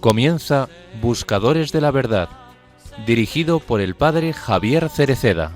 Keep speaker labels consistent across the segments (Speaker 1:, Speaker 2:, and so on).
Speaker 1: Comienza Buscadores de la Verdad, dirigido por el padre Javier Cereceda.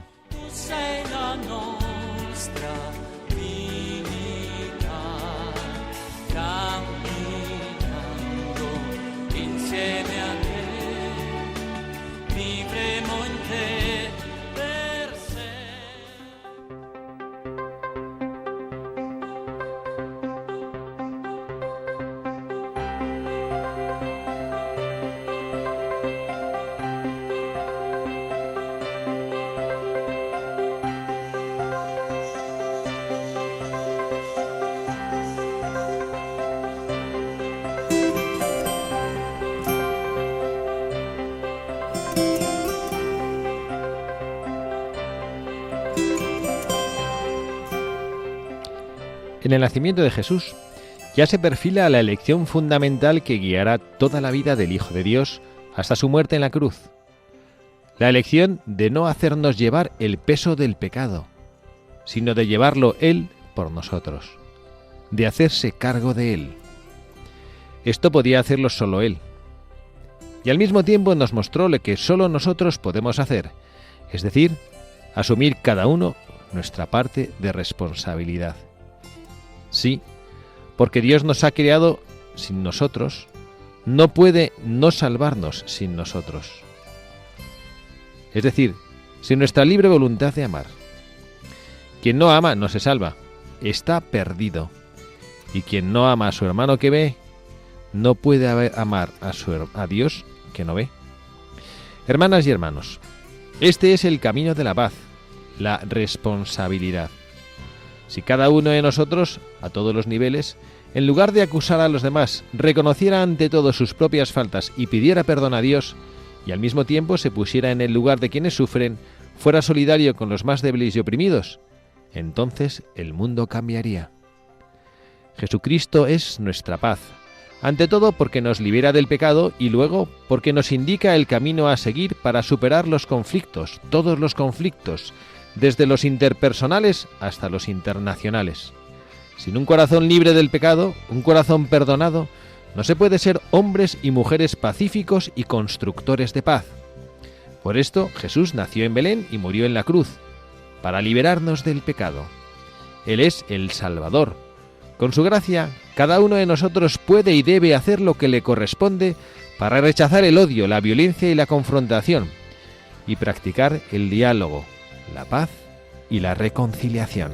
Speaker 2: En el nacimiento de Jesús ya se perfila la elección fundamental que guiará toda la vida del Hijo de Dios hasta su muerte en la cruz. La elección de no hacernos llevar el peso del pecado, sino de llevarlo Él por nosotros, de hacerse cargo de Él. Esto podía hacerlo solo Él. Y al mismo tiempo nos mostró lo que solo nosotros podemos hacer, es decir, asumir cada uno nuestra parte de responsabilidad. Sí, porque Dios nos ha creado sin nosotros, no puede no salvarnos sin nosotros. Es decir, sin nuestra libre voluntad de amar. Quien no ama no se salva, está perdido. Y quien no ama a su hermano que ve, no puede amar a Dios que no ve. Hermanas y hermanos, este es el camino de la paz, la responsabilidad. Si cada uno de nosotros, a todos los niveles, en lugar de acusar a los demás, reconociera ante todo sus propias faltas y pidiera perdón a Dios, y al mismo tiempo se pusiera en el lugar de quienes sufren, fuera solidario con los más débiles y oprimidos, entonces el mundo cambiaría. Jesucristo es nuestra paz, ante todo porque nos libera del pecado y luego porque nos indica el camino a seguir para superar los conflictos, todos los conflictos, desde los interpersonales hasta los internacionales. Sin un corazón libre del pecado, un corazón perdonado, no se puede ser hombres y mujeres pacíficos y constructores de paz. Por esto Jesús nació en Belén y murió en la cruz, para liberarnos del pecado. Él es el Salvador. Con su gracia, cada uno de nosotros puede y debe hacer lo que le corresponde para rechazar el odio, la violencia y la confrontación, y practicar el diálogo, la paz y la reconciliación.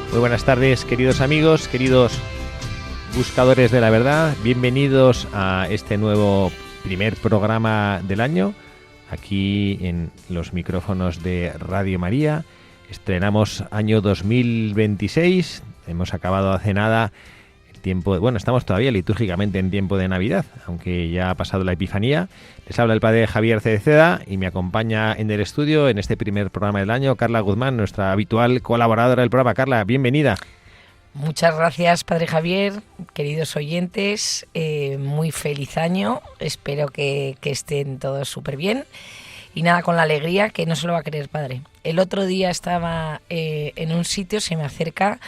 Speaker 2: Muy buenas tardes, queridos amigos, queridos buscadores de la verdad. Bienvenidos a este nuevo primer programa del año, aquí en los micrófonos de Radio María. Estrenamos año 2026, hemos acabado hace nada el tiempo, bueno, estamos todavía litúrgicamente en tiempo de Navidad, aunque ya ha pasado la Epifanía. Les habla el padre Javier Cereceda y me acompaña en el estudio en este primer programa del año Carla Guzmán, nuestra habitual colaboradora del programa. Carla, bienvenida.
Speaker 3: Muchas gracias, padre Javier, queridos oyentes, muy feliz año, espero que estén todos súper bien y nada, con la alegría que no se lo va a creer, padre. El otro día estaba en un sitio, se me acerca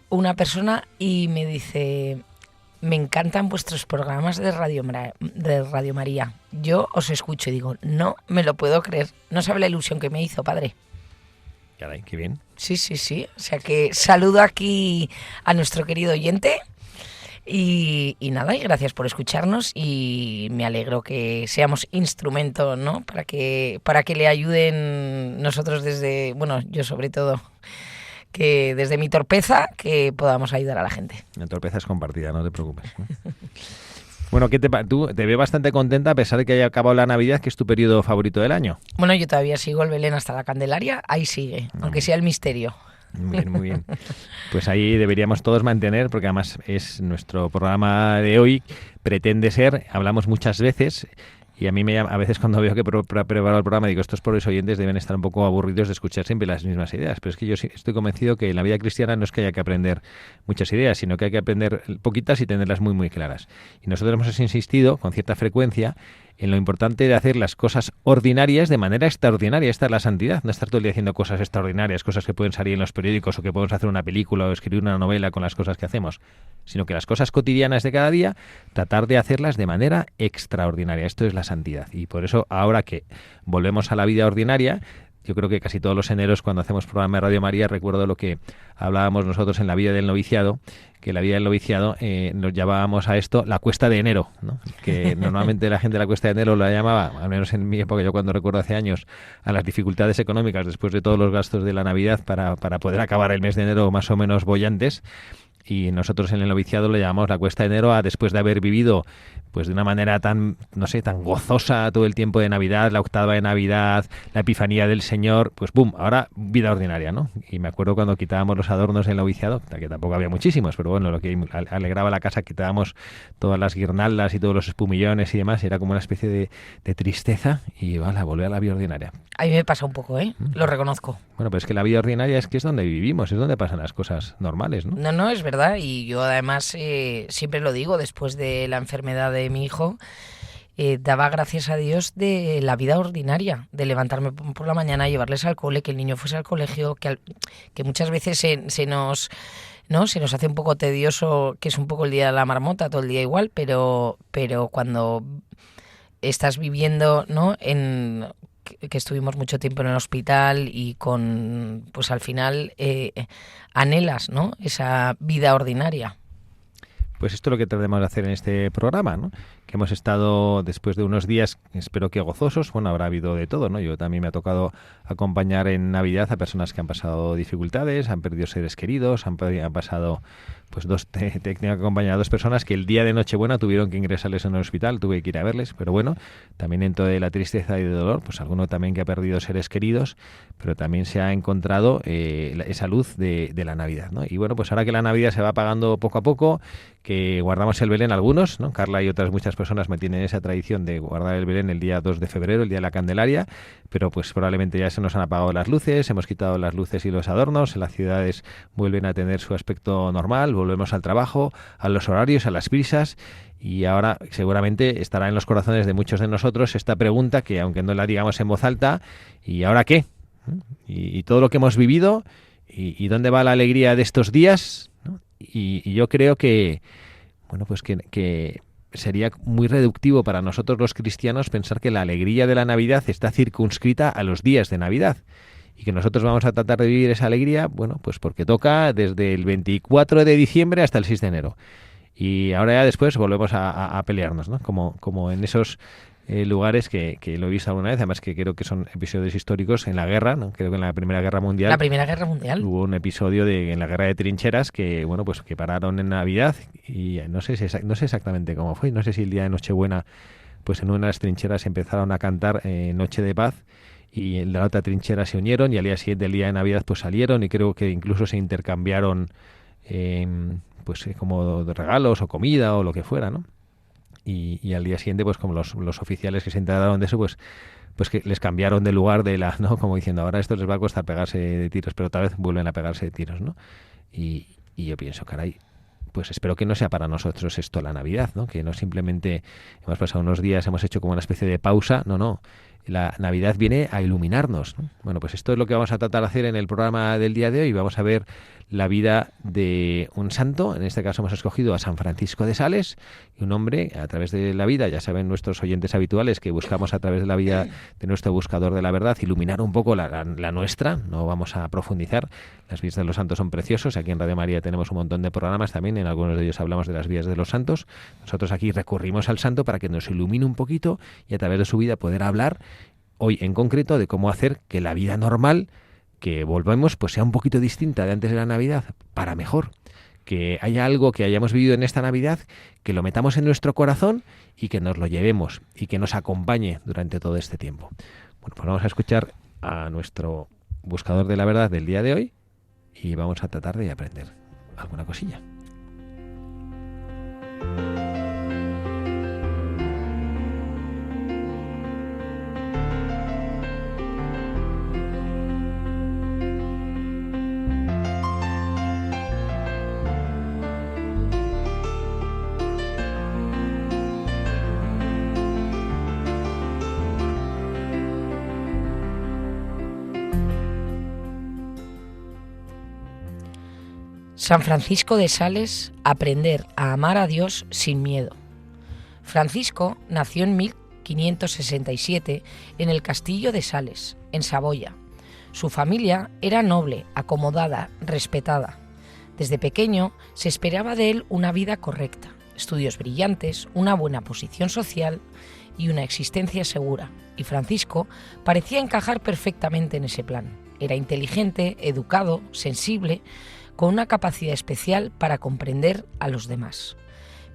Speaker 3: una persona y me dice: me encantan vuestros programas de Radio María. Yo os escucho y digo, no me lo puedo creer. No sabe la ilusión que me hizo, padre.
Speaker 2: Caray, qué bien.
Speaker 3: Sí. O sea que saludo aquí a nuestro querido oyente y nada, y gracias por escucharnos y me alegro que seamos instrumento, ¿no? Para que le ayuden nosotros desde, bueno, yo sobre todo, que desde mi torpeza que podamos ayudar a la gente.
Speaker 2: La torpeza es compartida, no te preocupes, ¿no? Bueno, tú te ves bastante contenta a pesar de que haya acabado la Navidad, que es tu periodo favorito del año.
Speaker 3: Bueno, yo todavía sigo el Belén hasta la Candelaria, ahí sigue, aunque sea el misterio.
Speaker 2: Muy bien, muy bien. Pues ahí deberíamos todos mantener, porque además es nuestro programa de hoy, pretende ser, hablamos muchas veces, y a mí me llama, a veces cuando veo que preparo el programa digo, estos pobres oyentes deben estar un poco aburridos de escuchar siempre las mismas ideas, pero es que yo estoy convencido que en la vida cristiana no es que haya que aprender muchas ideas, sino que hay que aprender poquitas y tenerlas muy, muy claras. Y nosotros hemos insistido con cierta frecuencia en lo importante de hacer las cosas ordinarias de manera extraordinaria. Esta es la santidad, no estar todo el día haciendo cosas extraordinarias, cosas que pueden salir en los periódicos o que podemos hacer una película o escribir una novela con las cosas que hacemos, sino que las cosas cotidianas de cada día, tratar de hacerlas de manera extraordinaria. Esto es la santidad. Y por eso, ahora que volvemos a la vida ordinaria, yo creo que casi todos los eneros, cuando hacemos programa de Radio María, recuerdo lo que hablábamos nosotros en la vida del noviciado, que la vida del noviciado nos llamábamos a esto la cuesta de enero, ¿no? Que normalmente la gente de la cuesta de enero la llamaba, al menos en mi época, yo cuando recuerdo hace años, a las dificultades económicas después de todos los gastos de la Navidad para poder acabar el mes de enero más o menos bollantes. Y nosotros en el noviciado le llamamos la cuesta de enero a después de haber vivido pues de una manera tan, no sé, tan gozosa todo el tiempo de Navidad, la octava de Navidad, la Epifanía del Señor, pues ¡pum!, ahora vida ordinaria, ¿no? Y me acuerdo cuando quitábamos los adornos en el noviciado, que tampoco había muchísimos, pero bueno, lo que alegraba la casa, quitábamos todas las guirnaldas y todos los espumillones y demás, y era como una especie de tristeza y voilà, volver a la vida ordinaria.
Speaker 3: A mí me pasa un poco, lo reconozco.
Speaker 2: Bueno, pero es que la vida ordinaria es que es donde vivimos, es donde pasan las cosas normales, ¿no?
Speaker 3: No, es verdad, y yo además siempre lo digo, después de la enfermedad de mi hijo, daba gracias a Dios de la vida ordinaria, de levantarme por la mañana, llevarles al cole, que el niño fuese al colegio, que muchas veces se nos hace un poco tedioso, que es un poco el día de la marmota, todo el día igual, pero cuando estás viviendo, ¿no?, que estuvimos mucho tiempo en el hospital y pues al final anhelas, ¿no?, esa vida ordinaria.
Speaker 2: Pues esto es lo que tratamos de hacer en este programa, ¿no? Que hemos estado después de unos días, espero que gozosos, bueno, habrá habido de todo, ¿no? Yo también me ha tocado acompañar en Navidad a personas que han pasado dificultades, han perdido seres queridos, han pasado, pues tengo que acompañar a 2 personas que el día de Nochebuena tuvieron que ingresarles en el hospital, tuve que ir a verles, pero bueno, también dentro de la tristeza y de dolor, pues alguno también que ha perdido seres queridos, pero también se ha encontrado esa luz de la Navidad, ¿no? Y bueno, pues ahora que la Navidad se va apagando poco a poco, que guardamos el Belén algunos, ¿no? Carla y otras muchas personas mantienen esa tradición de guardar el Belén el día 2 de febrero, el día de la Candelaria, pero pues probablemente ya se nos han apagado las luces, hemos quitado las luces y los adornos, las ciudades vuelven a tener su aspecto normal, volvemos al trabajo, a los horarios, a las prisas, y ahora seguramente estará en los corazones de muchos de nosotros esta pregunta que, aunque no la digamos en voz alta, ¿y ahora qué? Y todo lo que hemos vivido, ¿y dónde va la alegría de estos días? ¿No? Y yo creo que, bueno, pues que sería muy reductivo para nosotros los cristianos pensar que la alegría de la Navidad está circunscrita a los días de Navidad y que nosotros vamos a tratar de vivir esa alegría, bueno, pues porque toca desde el 24 de diciembre hasta el 6 de enero. Y ahora ya después volvemos a pelearnos, ¿no? Como en esos lugares que lo he visto alguna vez, además que creo que son episodios históricos en la guerra, ¿no? Creo que en la Primera Guerra Mundial.
Speaker 3: La Primera Guerra Mundial.
Speaker 2: Hubo un episodio en la Guerra de Trincheras que, bueno, pues que pararon en Navidad y no sé exactamente cómo fue, no sé si el día de Nochebuena, pues en una de las trincheras empezaron a cantar Noche de Paz y en la otra trinchera se unieron y al día siguiente, el día de Navidad, pues salieron y creo que incluso se intercambiaron pues como regalos o comida o lo que fuera, ¿no? Y al día siguiente, pues como los oficiales que se enteraron de eso, pues que les cambiaron de lugar ¿no? Como diciendo, ahora esto les va a costar pegarse de tiros, pero otra vez vuelven a pegarse de tiros, ¿no? Y yo pienso, caray, pues espero que no sea para nosotros esto la Navidad, ¿no? Que no simplemente hemos pasado unos días, hemos hecho como una especie de pausa, no. La Navidad viene a iluminarnos, ¿no? Bueno, pues esto es lo que vamos a tratar de hacer en el programa del día de hoy. Vamos a ver la vida de un santo. En este caso hemos escogido a San Francisco de Sales, y un hombre a través de la vida, ya saben nuestros oyentes habituales que buscamos a través de la vida de nuestro buscador de la verdad iluminar un poco la nuestra. No vamos a profundizar. Las vidas de los santos son preciosos. Aquí en Radio María tenemos un montón de programas también. En algunos de ellos hablamos de las vidas de los santos. Nosotros aquí recurrimos al santo para que nos ilumine un poquito y a través de su vida poder hablar hoy en concreto de cómo hacer que la vida normal que volvemos pues sea un poquito distinta de antes de la Navidad, para mejor. Que haya algo que hayamos vivido en esta Navidad, que lo metamos en nuestro corazón y que nos lo llevemos y que nos acompañe durante todo este tiempo. Bueno, pues vamos a escuchar a nuestro buscador de la verdad del día de hoy y vamos a tratar de aprender alguna cosilla.
Speaker 3: San Francisco de Sales, aprender a amar a Dios sin miedo. Francisco nació en 1567 en el castillo de Sales, en Saboya. Su familia era noble, acomodada, respetada. Desde pequeño se esperaba de él una vida correcta, estudios brillantes, una buena posición social y una existencia segura. Y Francisco parecía encajar perfectamente en ese plan. Era inteligente, educado, sensible, con una capacidad especial para comprender a los demás.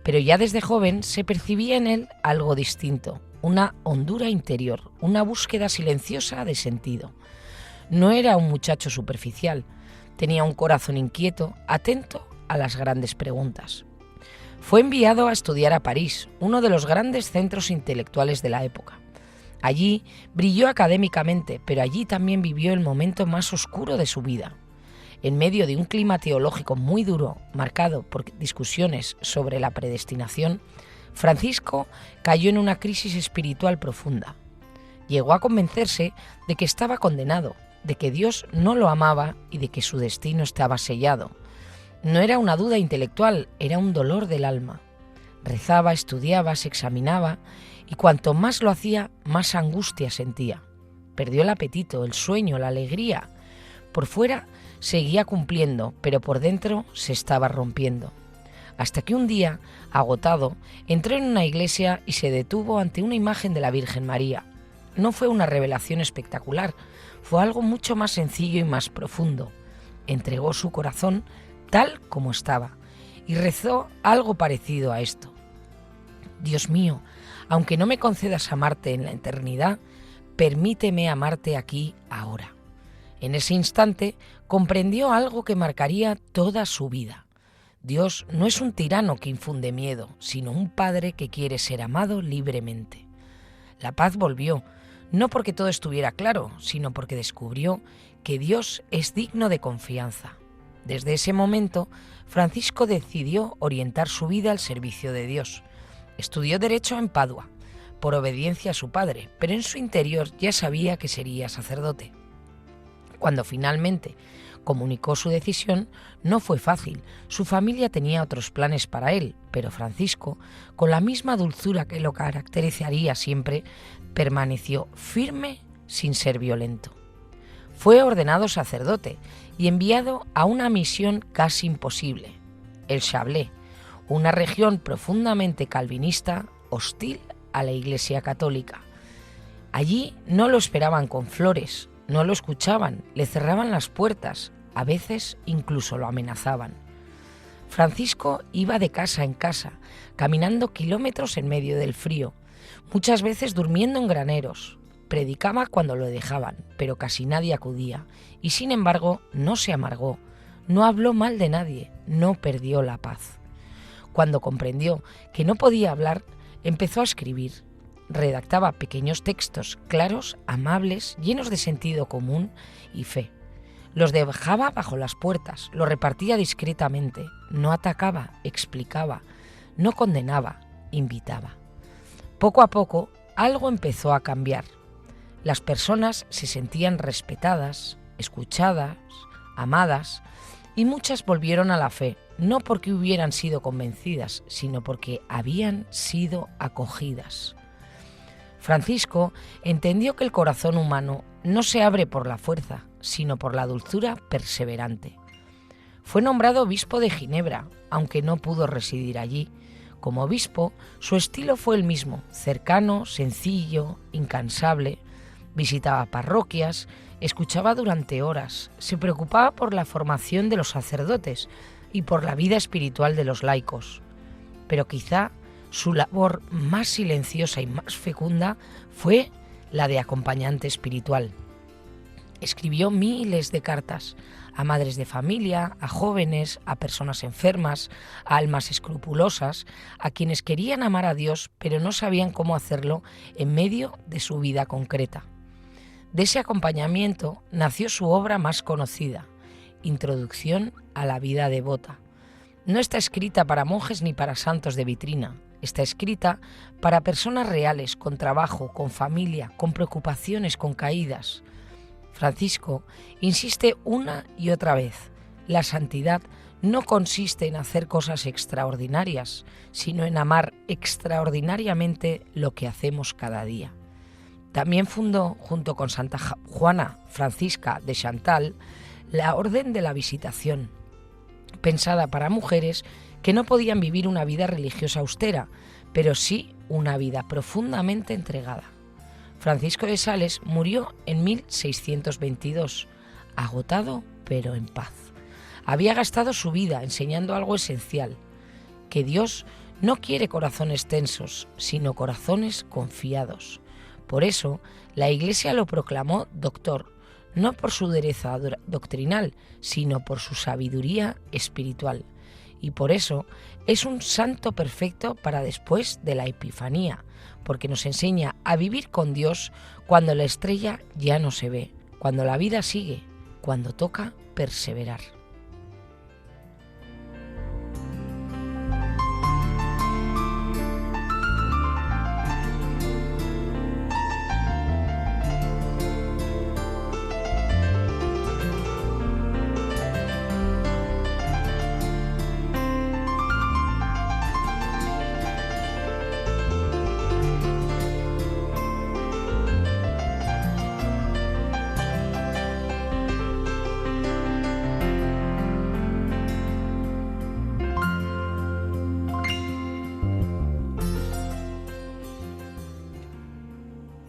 Speaker 3: Pero ya desde joven se percibía en él algo distinto, una hondura interior, una búsqueda silenciosa de sentido. No era un muchacho superficial, tenía un corazón inquieto, atento a las grandes preguntas. Fue enviado a estudiar a París, uno de los grandes centros intelectuales de la época. Allí brilló académicamente, pero allí también vivió el momento más oscuro de su vida. En medio de un clima teológico muy duro, marcado por discusiones sobre la predestinación, Francisco cayó en una crisis espiritual profunda. Llegó a convencerse de que estaba condenado, de que Dios no lo amaba y de que su destino estaba sellado. No era una duda intelectual, era un dolor del alma. Rezaba, estudiaba, se examinaba y cuanto más lo hacía, más angustia sentía. Perdió el apetito, el sueño, la alegría. Por fuera seguía cumpliendo, pero por dentro se estaba rompiendo. Hasta que un día, agotado, entró en una iglesia y se detuvo ante una imagen de la Virgen María. No fue una revelación espectacular, fue algo mucho más sencillo y más profundo. Entregó su corazón tal como estaba y rezó algo parecido a esto. Dios mío, aunque no me concedas amarte en la eternidad, permíteme amarte aquí ahora. En ese instante comprendió algo que marcaría toda su vida. Dios no es un tirano que infunde miedo, sino un padre que quiere ser amado libremente. La paz volvió, no porque todo estuviera claro, sino porque descubrió que Dios es digno de confianza. Desde ese momento, Francisco decidió orientar su vida al servicio de Dios. Estudió Derecho en Padua, por obediencia a su padre, pero en su interior ya sabía que sería sacerdote. Cuando finalmente comunicó su decisión, no fue fácil. Su familia tenía otros planes para él, pero Francisco, con la misma dulzura que lo caracterizaría siempre, permaneció firme sin ser violento. Fue ordenado sacerdote y enviado a una misión casi imposible, el Chablais, una región profundamente calvinista, hostil a la Iglesia católica. Allí no lo esperaban con flores, no lo escuchaban, le cerraban las puertas, a veces incluso lo amenazaban. Francisco iba de casa en casa, caminando kilómetros en medio del frío, muchas veces durmiendo en graneros. Predicaba cuando lo dejaban, pero casi nadie acudía, y sin embargo no se amargó, no habló mal de nadie, no perdió la paz. Cuando comprendió que no podía hablar, empezó a escribir. Redactaba pequeños textos claros, amables, llenos de sentido común y fe. Los dejaba bajo las puertas, los repartía discretamente, no atacaba, explicaba, no condenaba, invitaba. Poco a poco, algo empezó a cambiar. Las personas se sentían respetadas, escuchadas, amadas, y muchas volvieron a la fe, no porque hubieran sido convencidas, sino porque habían sido acogidas. Francisco entendió que el corazón humano no se abre por la fuerza, sino por la dulzura perseverante. Fue nombrado obispo de Ginebra, aunque no pudo residir allí. Como obispo, su estilo fue el mismo, cercano, sencillo, incansable. Visitaba parroquias, escuchaba durante horas, se preocupaba por la formación de los sacerdotes y por la vida espiritual de los laicos. Pero quizá su labor más silenciosa y más fecunda fue la de acompañante espiritual. Escribió miles de cartas, a madres de familia, a jóvenes, a personas enfermas, a almas escrupulosas, a quienes querían amar a Dios pero no sabían cómo hacerlo en medio de su vida concreta. De ese acompañamiento nació su obra más conocida, Introducción a la vida devota. No está escrita para monjes ni para santos de vitrina, está escrita para personas reales, con trabajo, con familia, con preocupaciones, con caídas. Francisco insiste una y otra vez: la santidad no consiste en hacer cosas extraordinarias, sino en amar extraordinariamente lo que hacemos cada día. También fundó, junto con Santa Juana Francisca de Chantal, la Orden de la Visitación, pensada para mujeres que no podían vivir una vida religiosa austera, pero sí una vida profundamente entregada. Francisco de Sales murió en 1622, agotado pero en paz. Había gastado su vida enseñando algo esencial, que Dios no quiere corazones tensos, sino corazones confiados. Por eso, la Iglesia lo proclamó doctor, no por su dureza doctrinal, sino por su sabiduría espiritual. Y por eso es un santo perfecto para después de la Epifanía, porque nos enseña a vivir con Dios cuando la estrella ya no se ve, cuando la vida sigue, cuando toca perseverar.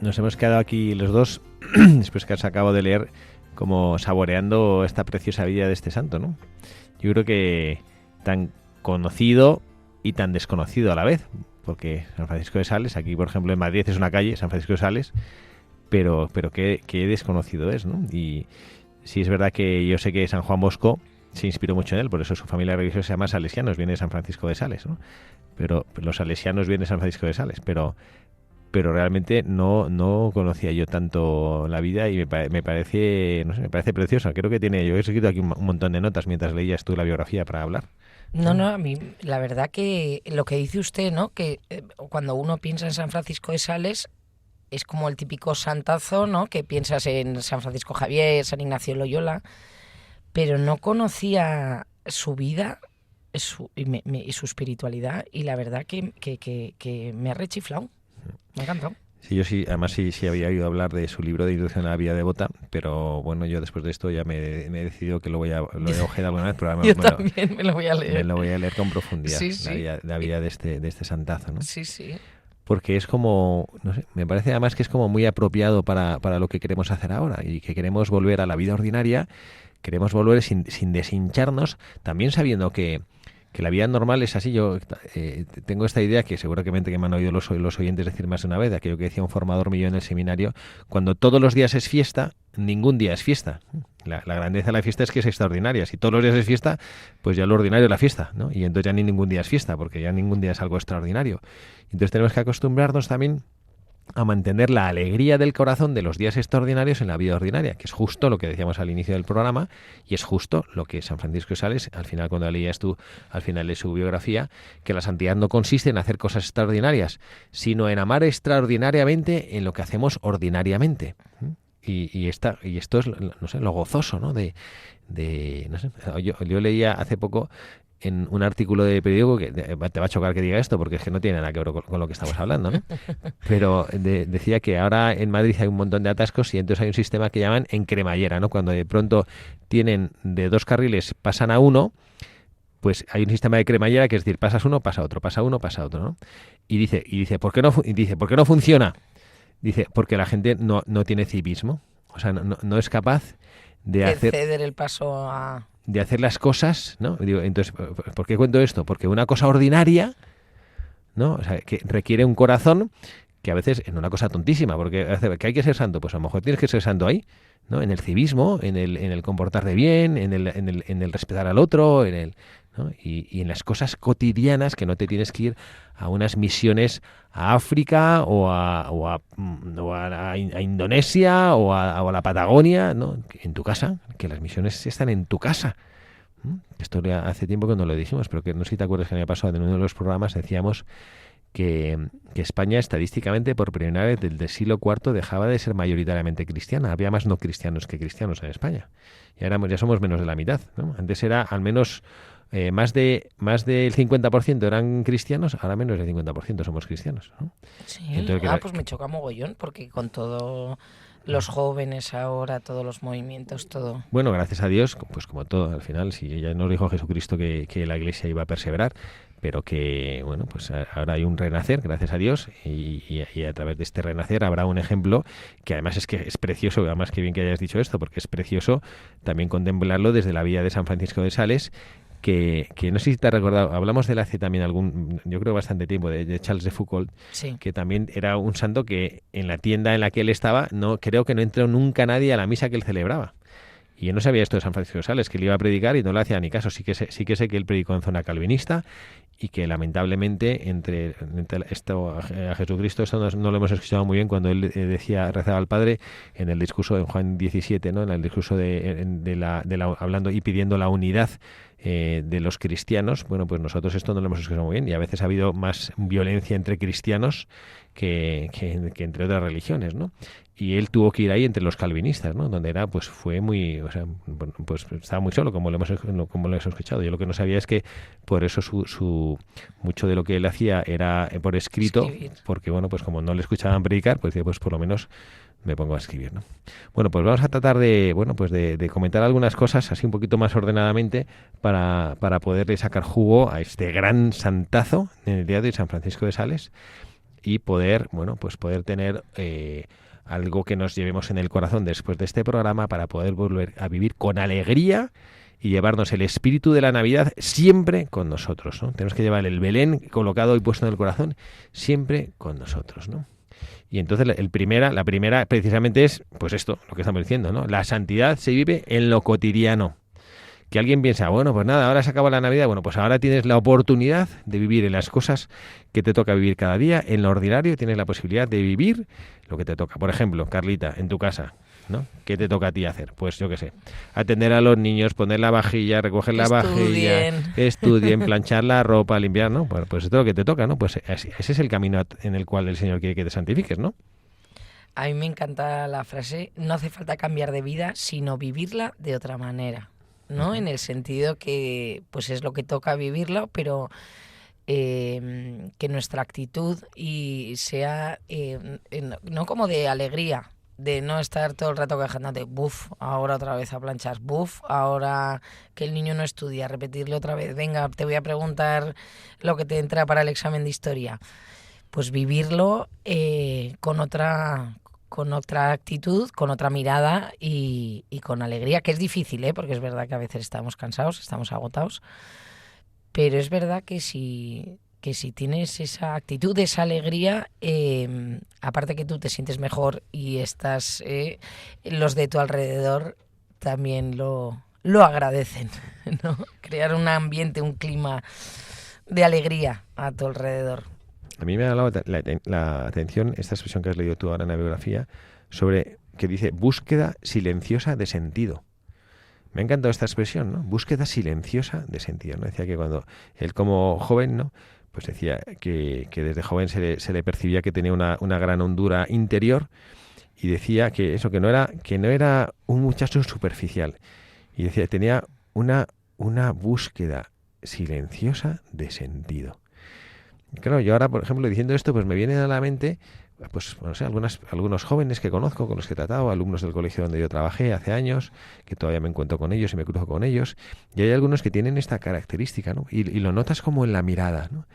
Speaker 2: Nos hemos quedado aquí los dos, después que os acabo de leer, como saboreando esta preciosa vida de este santo, ¿no? Yo creo que tan conocido y tan desconocido a la vez, porque San Francisco de Sales, aquí por ejemplo en Madrid es una calle, San Francisco de Sales, pero qué desconocido es, ¿no? Y sí es verdad que yo sé que San Juan Bosco se inspiró mucho en él, por eso su familia religiosa se llama Salesianos, viene de San Francisco de Sales, ¿no? Pero los salesianos vienen de San Francisco de Sales, pero realmente no conocía yo tanto la vida y me parece, no sé, me parece preciosa. Creo que yo he escrito aquí un montón de notas mientras leías tú la biografía para hablar.
Speaker 3: No, a mí la verdad que lo que dice usted, ¿no? Que cuando uno piensa en San Francisco de Sales es como el típico santazo, ¿no? Que piensas en San Francisco Javier, San Ignacio Loyola, pero no conocía su vida y su espiritualidad, y la verdad que me ha rechiflado. Me ha encantado.
Speaker 2: Sí, yo sí, además sí había oído hablar de su libro de Introducción a la vida devota, pero bueno, yo después de esto ya me he decidido que lo he ojeado alguna vez, pero
Speaker 3: yo también me lo voy a leer.
Speaker 2: Me lo voy a leer con profundidad,
Speaker 3: sí.
Speaker 2: La vida de este santazo, ¿no?
Speaker 3: Sí.
Speaker 2: Porque es como, no sé, me parece además que es como muy apropiado para lo que queremos hacer ahora, y que queremos volver a la vida ordinaria, queremos volver sin deshincharnos, también sabiendo que la vida normal es así. Yo tengo esta idea que seguramente que me han oído los oyentes decir más de una vez, de aquello que decía un formador mío en el seminario: cuando todos los días es fiesta, ningún día es fiesta. La grandeza de la fiesta es que es extraordinaria. Si todos los días es fiesta, pues ya lo ordinario es la fiesta, ¿no? Y entonces ya ningún día es fiesta, porque ya ningún día es algo extraordinario. Entonces tenemos que acostumbrarnos también a mantener la alegría del corazón de los días extraordinarios en la vida ordinaria, que es justo lo que decíamos al inicio del programa, y es justo lo que San Francisco de Sales, al final cuando leías tú, al final de su biografía, que la santidad no consiste en hacer cosas extraordinarias, sino en amar extraordinariamente en lo que hacemos ordinariamente. Y esto es, no sé, lo gozoso, ¿no? No sé, yo leía hace poco en un artículo de periódico, que te va a chocar que diga esto, porque es que no tiene nada que ver con lo que estamos hablando, ¿no? Pero decía que ahora en Madrid hay un montón de atascos y entonces hay un sistema que llaman en cremallera, ¿no? Cuando de pronto tienen de 2 carriles, pasan a 1, pues hay un sistema de cremallera, que es decir, pasas uno, pasa otro, pasa uno, pasa otro, ¿no? Y dice, ¿por qué no funciona? Dice, porque la gente no tiene civismo, o sea, no es capaz de
Speaker 3: ceder el paso a...
Speaker 2: de hacer las cosas, ¿no? Digo, entonces, ¿por qué cuento esto? Porque una cosa ordinaria, ¿no? O sea, que requiere un corazón que a veces en una cosa tontísima, porque que hay que ser santo, pues a lo mejor tienes que ser santo ahí, ¿no? En el civismo, en el comportarte bien, en el respetar al otro, ¿no? Y en las cosas cotidianas, que no te tienes que ir a unas misiones a África o a Indonesia o a la Patagonia, ¿no? En tu casa, que las misiones están en tu casa. Esto hace tiempo que no lo dijimos, pero que no sé si te acuerdas que el año pasado en uno de los programas decíamos que España estadísticamente por primera vez desde el siglo IV dejaba de ser mayoritariamente cristiana. Había más no cristianos que cristianos en España. Ya somos menos de la mitad, ¿no? Antes era al menos más del 50% eran cristianos, ahora menos del 50% somos cristianos, ¿no?
Speaker 3: Sí, entonces, pues me choca mogollón, porque con todo los jóvenes ahora, todos los movimientos, todo.
Speaker 2: Bueno, gracias a Dios, pues como todo, al final, si ya nos dijo Jesucristo que la Iglesia iba a perseverar, pero que, bueno, pues ahora hay un renacer, gracias a Dios, y a través de este renacer habrá un ejemplo que además es que es precioso, además que bien que hayas dicho esto, porque es precioso también contemplarlo desde la vida de San Francisco de Sales, que no sé si te has recordado, hablamos de él hace también yo creo bastante tiempo, de Charles de Foucauld,
Speaker 3: sí,
Speaker 2: que también era un santo que en la tienda en la que él estaba, creo que no entró nunca nadie a la misa que él celebraba. Y yo no sabía esto de San Francisco de Sales, que él iba a predicar y no le hacía ni caso. Sí que sé que él predicó en zona calvinista y que lamentablemente entre esto a Jesucristo, esto no lo hemos escuchado muy bien cuando él rezaba al Padre en el discurso de Juan 17, ¿no? En el discurso hablando y pidiendo la unidad de los cristianos. Bueno, pues nosotros esto no lo hemos escuchado muy bien y a veces ha habido más violencia entre cristianos que entre otras religiones, ¿no? Y él tuvo que ir ahí entre los calvinistas, ¿no? Donde fue muy, o sea, pues estaba muy solo, como lo hemos escuchado. Yo lo que no sabía es que por eso mucho de lo que él hacía era por escrito, porque bueno, pues como no le escuchaban predicar, pues por lo menos me pongo a escribir, ¿no? Bueno, pues vamos a tratar de comentar algunas cosas así un poquito más ordenadamente para poderle sacar jugo a este gran santazo en el día de San Francisco de Sales y poder tener algo que nos llevemos en el corazón después de este programa para poder volver a vivir con alegría y llevarnos el espíritu de la Navidad siempre con nosotros, ¿no? Tenemos que llevar el Belén colocado y puesto en el corazón siempre con nosotros, ¿no? Y entonces la primera precisamente es, pues esto, lo que estamos diciendo, ¿no? La santidad se vive en lo cotidiano. Que alguien piensa, bueno, pues nada, ahora se acaba la Navidad, bueno, pues ahora tienes la oportunidad de vivir en las cosas que te toca vivir cada día, en lo ordinario tienes la posibilidad de vivir lo que te toca. Por ejemplo, Carlita, en tu casa, ¿no? ¿Qué te toca a ti hacer? Pues yo qué sé, atender a los niños, poner la vajilla, recoger la vajilla, estudien, planchar la ropa, limpiar, ¿no? Bueno, pues esto es lo que te toca, ¿no? Pues ese es el camino en el cual el Señor quiere que te santifiques, ¿no?
Speaker 3: A mí me encanta la frase, no hace falta cambiar de vida, sino vivirla de otra manera, ¿no? En el sentido que pues es lo que toca vivirlo, pero que nuestra actitud y sea no como de alegría, de no estar todo el rato quejándote, buf, ahora otra vez a planchar, buf, ahora que el niño no estudia, repetirle otra vez, venga, te voy a preguntar lo que te entra para el examen de historia. Pues vivirlo con otra actitud, con otra mirada y con alegría, que es difícil, porque es verdad que a veces estamos cansados, estamos agotados, pero es verdad que si tienes esa actitud, esa alegría, aparte que tú te sientes mejor y estás los de tu alrededor también lo agradecen, ¿no? Crear un ambiente, un clima de alegría a tu alrededor.
Speaker 2: A mí me ha dado la atención esta expresión que has leído tú ahora en la biografía sobre que dice búsqueda silenciosa de sentido. Me ha encantado esta expresión, ¿no? Búsqueda silenciosa de sentido, ¿no? Decía que cuando él como joven, ¿no? Pues decía que desde joven se le percibía que tenía una gran hondura interior y decía que eso, que no era un muchacho superficial. Y decía, tenía una búsqueda silenciosa de sentido. Claro, yo ahora, por ejemplo, diciendo esto, pues me vienen a la mente, pues no sé, algunos jóvenes que conozco, con los que he tratado, alumnos del colegio donde yo trabajé hace años, que todavía me encuentro con ellos y me cruzo con ellos, y hay algunos que tienen esta característica, ¿no? Y lo notas como en la mirada, ¿no?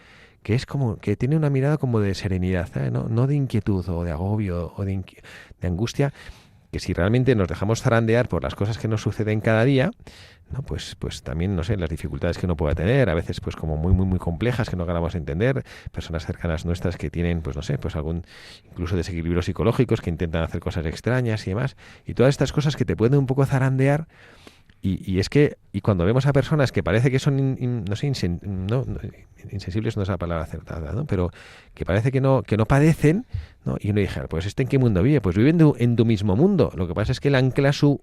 Speaker 2: Que es como que tiene una mirada como de serenidad, ¿sabes? No de inquietud o de agobio o de angustia, que si realmente nos dejamos zarandear por las cosas que nos suceden cada día, ¿no? Pues también, no sé, las dificultades que uno pueda tener, a veces pues como muy complejas que no acabamos de entender, personas cercanas nuestras que tienen, pues no sé, pues algún incluso desequilibrios psicológicos, que intentan hacer cosas extrañas y demás, y todas estas cosas que te pueden un poco zarandear. Y es que, y cuando vemos a personas que parece que son, insensibles no es la palabra acertada, ¿no? Pero que parece que no padecen, ¿no? Y uno dice, pues ¿en qué mundo vive? Pues vive en tu mismo mundo. Lo que pasa es que él ancla su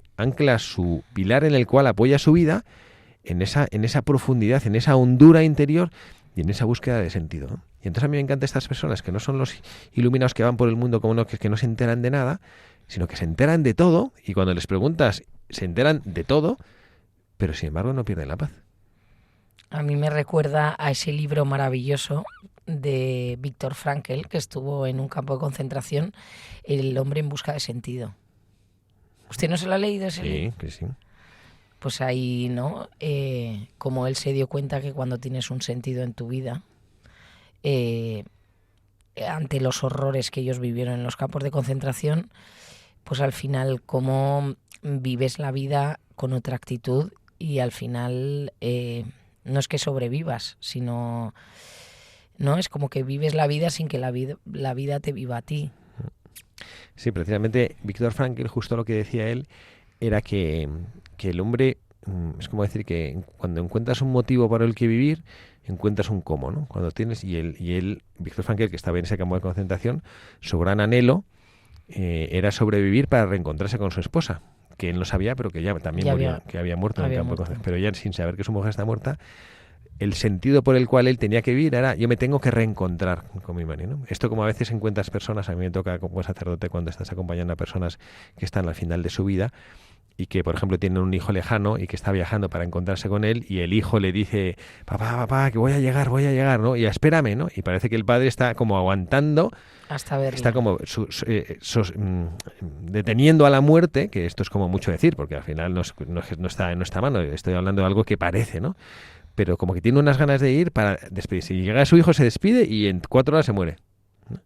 Speaker 2: pilar en el cual apoya su vida en esa profundidad, en esa hondura interior y en esa búsqueda de sentido, ¿no? Y entonces a mí me encantan estas personas que no son los iluminados que van por el mundo como que no se enteran de nada, sino que se enteran de todo, y cuando les preguntas se enteran de todo, pero sin embargo no pierden la paz.
Speaker 3: A mí me recuerda a ese libro maravilloso de Viktor Frankl, que estuvo en un campo de concentración, El hombre en busca de sentido. ¿Usted no se lo ha leído ese libro?
Speaker 2: Sí, que sí.
Speaker 3: Pues ahí, ¿no? Como él se dio cuenta que cuando tienes un sentido en tu vida, ante los horrores que ellos vivieron en los campos de concentración, pues al final cómo vives la vida con otra actitud y al final no es que sobrevivas, sino no es como que vives la vida sin que la vida te viva a ti.
Speaker 2: Sí, precisamente Viktor Frankl, justo lo que decía él era que el hombre, es como decir que cuando encuentras un motivo para el que vivir, encuentras un cómo, ¿no? Cuando tienes, y él, Viktor Frankl, que estaba en ese campo de concentración, su gran anhelo era sobrevivir para reencontrarse con su esposa, que él no sabía, pero que ya también murió, que había muerto en el campo de concentración. Pero ya sin saber que su mujer está muerta, el sentido por el cual él tenía que vivir era: yo me tengo que reencontrar con mi marido, ¿no? Esto, como a veces encuentras personas, a mí me toca como sacerdote cuando estás acompañando a personas que están al final de su vida y que, por ejemplo, tienen un hijo lejano y que está viajando para encontrarse con él, y el hijo le dice: papá, que voy a llegar, ¿no? Y espérame, ¿no? Y parece que el padre está como aguantando,
Speaker 3: hasta verlo.
Speaker 2: Está como deteniendo a la muerte, que esto es como mucho decir, porque al final no está en nuestra mano, estoy hablando de algo que parece, ¿no? Pero como que tiene unas ganas de ir para despedirse. Y llega a su hijo, se despide y en 4 horas se muere, ¿no?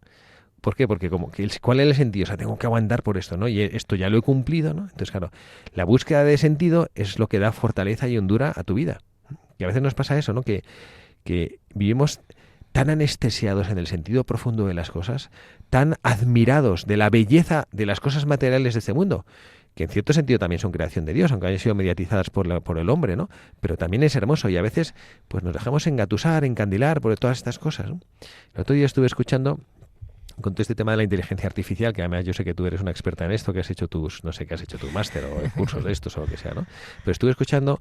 Speaker 2: ¿Por qué? Porque como que ¿cuál es el sentido? O sea, tengo que aguantar por esto, ¿no? Y esto ya lo he cumplido, ¿no? Entonces, claro, la búsqueda de sentido es lo que da fortaleza y hondura a tu vida. Y a veces nos pasa eso, ¿no? Que vivimos tan anestesiados en el sentido profundo de las cosas, tan admirados de la belleza de las cosas materiales de este mundo, que en cierto sentido también son creación de Dios, aunque hayan sido mediatizadas por el hombre, ¿no? Pero también es hermoso, y a veces pues nos dejamos engatusar, encandilar por todas estas cosas, ¿no? El otro día estuve escuchando con todo este tema de la inteligencia artificial, que además yo sé que tú eres una experta en esto, que has hecho no sé, que has hecho tu máster o cursos de estos o lo que sea, ¿no? Pero estuve escuchando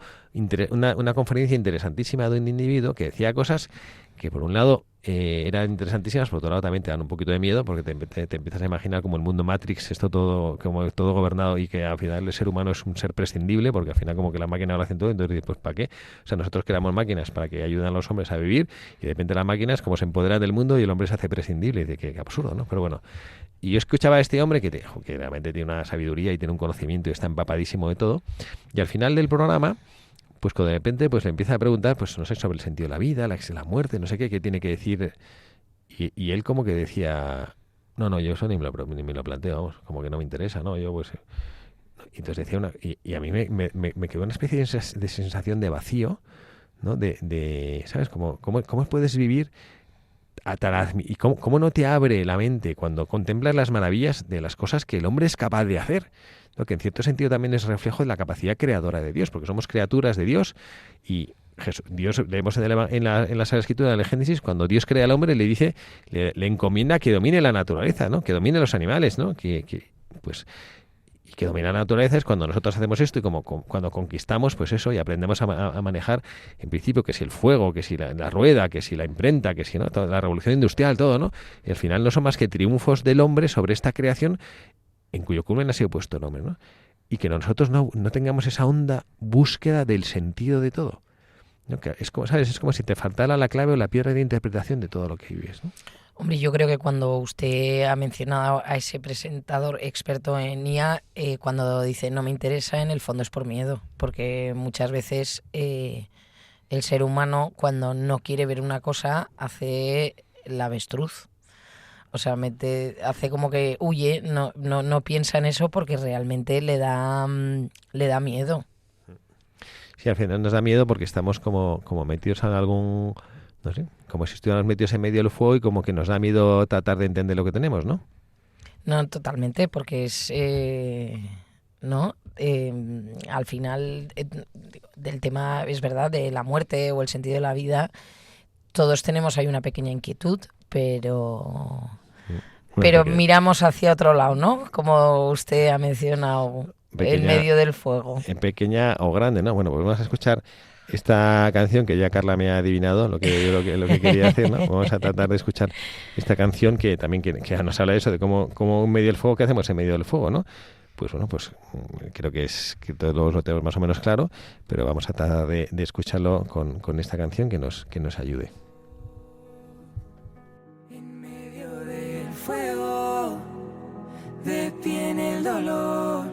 Speaker 2: una conferencia interesantísima de un individuo que decía cosas que por un lado eran interesantísimas, por otro lado también te dan un poquito de miedo, porque te empiezas a imaginar como el mundo Matrix, esto todo como todo gobernado, y que al final el ser humano es un ser prescindible, porque al final como que la máquina lo hacen todo, entonces dices, pues ¿para qué? O sea, nosotros creamos máquinas para que ayuden a los hombres a vivir, y de repente las máquinas como se empoderan del mundo y el hombre se hace prescindible, y de qué absurdo, ¿no? Pero bueno, y yo escuchaba a este hombre que realmente tiene una sabiduría y tiene un conocimiento y está empapadísimo de todo, y al final del programa, pues cuando de repente pues le empieza a preguntar, pues no sé, sobre el sentido de la vida, la muerte, no sé qué tiene que decir, y él como que decía, no, yo eso ni me lo planteo, vamos, como que no me interesa, ¿no? Yo pues... Y entonces decía y a mí me quedó una especie de sensación de vacío, ¿no? ¿Sabes? ¿Cómo puedes vivir y cómo no te abre la mente cuando contemplas las maravillas de las cosas que el hombre es capaz de hacer? Lo que en cierto sentido también es reflejo de la capacidad creadora de Dios, porque somos criaturas de Dios, y Dios, leemos en la Sagrada Escritura, en el Génesis, cuando Dios crea al hombre, le dice, le encomienda que domine la naturaleza, ¿no? Que domine los animales, ¿no? Y que domina la naturaleza es cuando nosotros hacemos esto, y cuando conquistamos, pues eso, y aprendemos a manejar, en principio, que si el fuego, que si la rueda, que si la imprenta, que si, ¿no? Toda la revolución industrial, todo, ¿no? Y al final no son más que triunfos del hombre sobre esta creación, en cuyo culmen ha sido puesto el hombre, ¿no? Y que nosotros no tengamos esa honda búsqueda del sentido de todo, ¿no? Que es como, ¿sabes? Es como si te faltara la clave o la piedra de interpretación de todo lo que vives, ¿no?
Speaker 3: Hombre, yo creo que cuando usted ha mencionado a ese presentador experto en IA, cuando dice no me interesa, en el fondo es por miedo, porque muchas veces el ser humano, cuando no quiere ver una cosa, hace el avestruz. O sea, hace como que huye, no piensa en eso porque realmente le da miedo.
Speaker 2: Sí, al final nos da miedo porque estamos como metidos en algún, no sé, como si estuviéramos metidos en medio del fuego y como que nos da miedo tratar de entender lo que tenemos, ¿no?
Speaker 3: No, totalmente, porque es, ¿no? Al final del tema, es verdad, de la muerte o el sentido de la vida, todos tenemos ahí una pequeña inquietud, pero miramos hacia otro lado, ¿no? Como usted ha mencionado, en medio del fuego.
Speaker 2: Pequeña o grande, ¿no? Bueno, pues vamos a escuchar esta canción que ya Carla me ha adivinado lo que quería hacer, ¿no? Vamos a tratar de escuchar esta canción que también que nos habla de eso, de cómo en medio del fuego, ¿qué hacemos en medio del fuego, no? Pues bueno, pues creo que todos lo tenemos más o menos claro, pero vamos a tratar de escucharlo con esta canción que nos ayude.
Speaker 4: En medio del fuego, de pie en el dolor,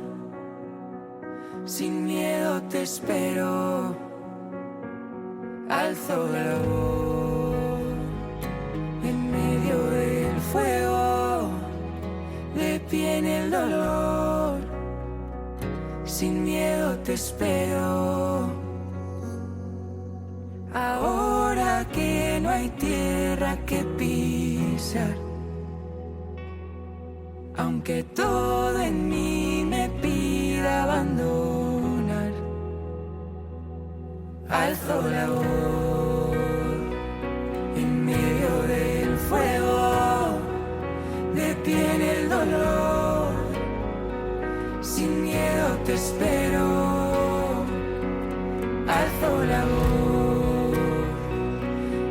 Speaker 4: sin miedo te espero, alzo la voz. En medio del fuego, de pie en el dolor, sin miedo te espero. Ahora que no hay tierra que pisar, aunque todo en mí me pida abandonar, alzo la voz. En medio del fuego, de pie en el dolor, sin miedo te espero, alzo la voz.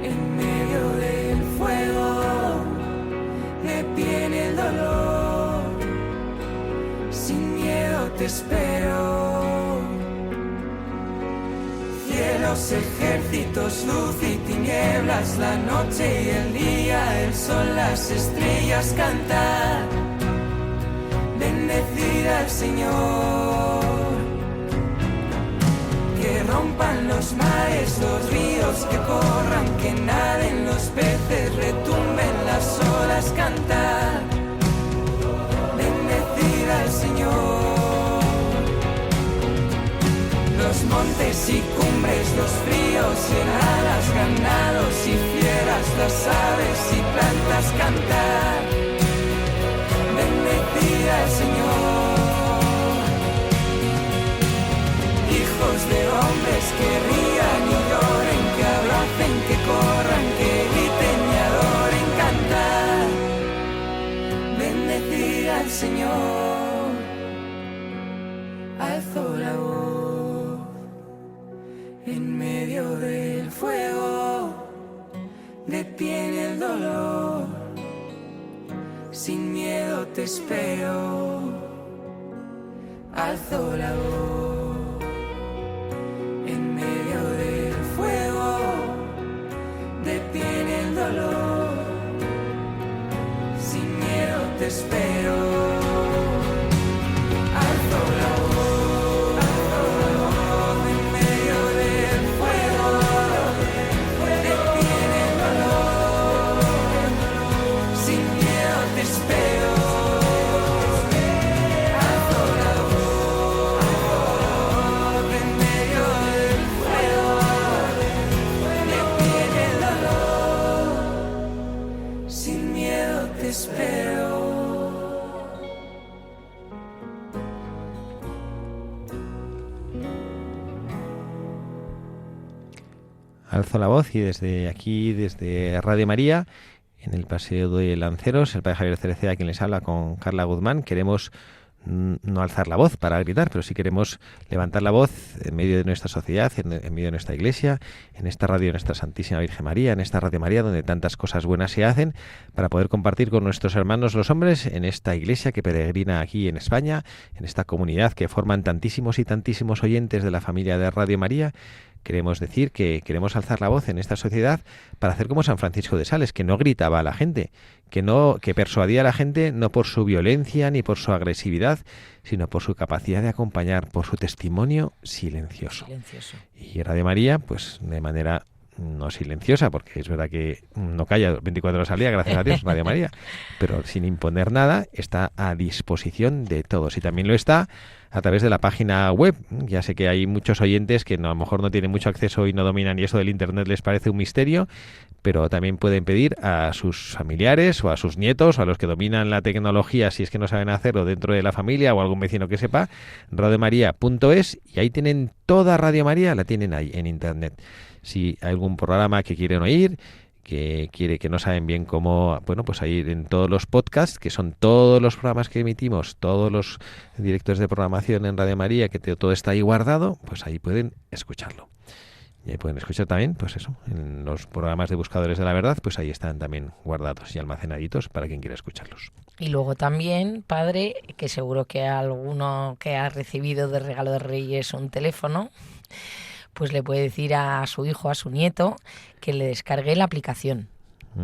Speaker 4: En medio del fuego, de pie en el dolor, sin miedo te espero. Cielos, ejércitos, luz y tinieblas, la noche y el día, el sol, las estrellas cantar, bendecid al Señor. Que rompan los mares, los ríos que corran, que naden los peces, retumben las olas cantar, bendecid al Señor. Los montes y cumbres, los fríos y heladas, ganados y fieras, las aves y plantas cantar, bendecid al Señor. Hijos de hombres que rían y lloren, que abracen, que corran, que griten y adoren cantar, bendecid al Señor. Alzo la voz. En medio del fuego, de pie en el dolor, sin miedo te espero, alzo la voz. En medio del fuego, de pie en el dolor, sin miedo te espero, alzo la voz.
Speaker 2: Alzo la voz y desde aquí, desde Radio María, en el Paseo de Lanceros, el padre Javier Cereceda, quien les habla, con Carla Guzmán, queremos no alzar la voz para gritar, pero sí queremos levantar la voz en medio de nuestra sociedad, en medio de nuestra iglesia, en esta radio de nuestra Santísima Virgen María, en esta Radio María donde tantas cosas buenas se hacen, para poder compartir con nuestros hermanos los hombres en esta iglesia que peregrina aquí en España, en esta comunidad que forman tantísimos y tantísimos oyentes de la familia de Radio María. Queremos decir que queremos alzar la voz en esta sociedad para hacer como San Francisco de Sales, que no gritaba a la gente, que persuadía a la gente no por su violencia ni por su agresividad, sino por su capacidad de acompañar, por su testimonio silencioso. Y Radio María, pues de manera no silenciosa, porque es verdad que no calla 24 horas al día, gracias a Dios, Radio María, pero sin imponer nada, está a disposición de todos. Y también lo está a través de la página web. Ya sé que hay muchos oyentes que a lo mejor no tienen mucho acceso y no dominan, y eso del Internet les parece un misterio, pero también pueden pedir a sus familiares o a sus nietos o a los que dominan la tecnología, si es que no saben hacerlo dentro de la familia o algún vecino que sepa, radiomaria.es, y ahí tienen toda Radio María, la tienen ahí en Internet. Si hay algún programa que quieren oír, que no saben bien cómo, bueno, pues ahí en todos los podcasts, que son todos los programas que emitimos, todos los directores de programación en Radio María, que todo está ahí guardado, pues ahí pueden escucharlo. Y ahí pueden escuchar también, pues eso, en los programas de Buscadores de la Verdad, pues ahí están también guardados y almacenaditos para quien quiera escucharlos.
Speaker 3: Y luego también, padre, que seguro que alguno que ha recibido de regalo de Reyes un teléfono, pues le puede decir a su hijo, a su nieto, que le descargue la aplicación,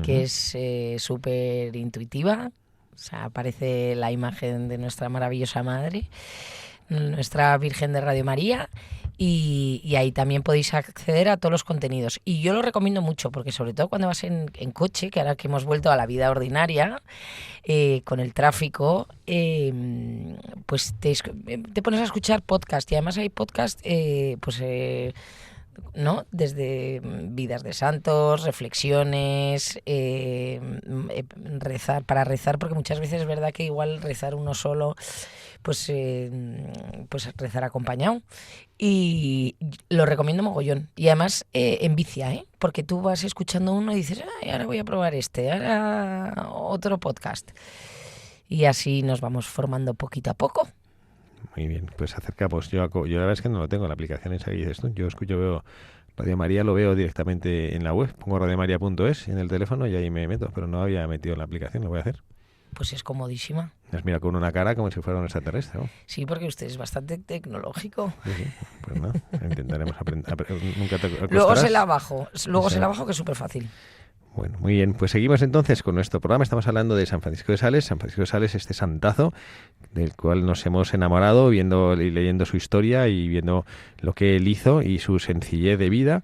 Speaker 3: que es súper intuitiva. O sea, aparece la imagen de nuestra maravillosa madre, nuestra Virgen de Radio María, y ahí también podéis acceder a todos los contenidos. Y yo lo recomiendo mucho, porque sobre todo cuando vas en coche, que ahora que hemos vuelto a la vida ordinaria, con el tráfico, pues te pones a escuchar podcast, y además hay podcast, ¿no? Desde vidas de santos, reflexiones, para rezar, porque muchas veces es verdad que igual rezar uno solo, pues rezar acompañado, y lo recomiendo mogollón. Y además envicia, porque tú vas escuchando uno y dices, ay, ahora voy a probar ahora otro podcast, y así nos vamos formando poquito a poco.
Speaker 2: Muy bien, pues acercamos. Yo la verdad es que no lo tengo, la aplicación esa que dices tú. Yo veo Radio María, lo veo directamente en la web. Pongo radiomaria.es en el teléfono y ahí me meto, pero no había metido la aplicación, lo voy a hacer.
Speaker 3: Pues es comodísima.
Speaker 2: Nos mira con una cara como si fuera un extraterrestre, ¿no?
Speaker 3: Sí, porque usted es bastante tecnológico.
Speaker 2: Sí, pues no, intentaremos aprender. Nunca te acostarás.
Speaker 3: Luego se la bajo, que es súper fácil.
Speaker 2: Bueno, muy bien, pues seguimos entonces con nuestro programa. Estamos hablando de San Francisco de Sales. San Francisco de Sales, este santazo del cual nos hemos enamorado viendo y leyendo su historia y viendo lo que él hizo y su sencillez de vida.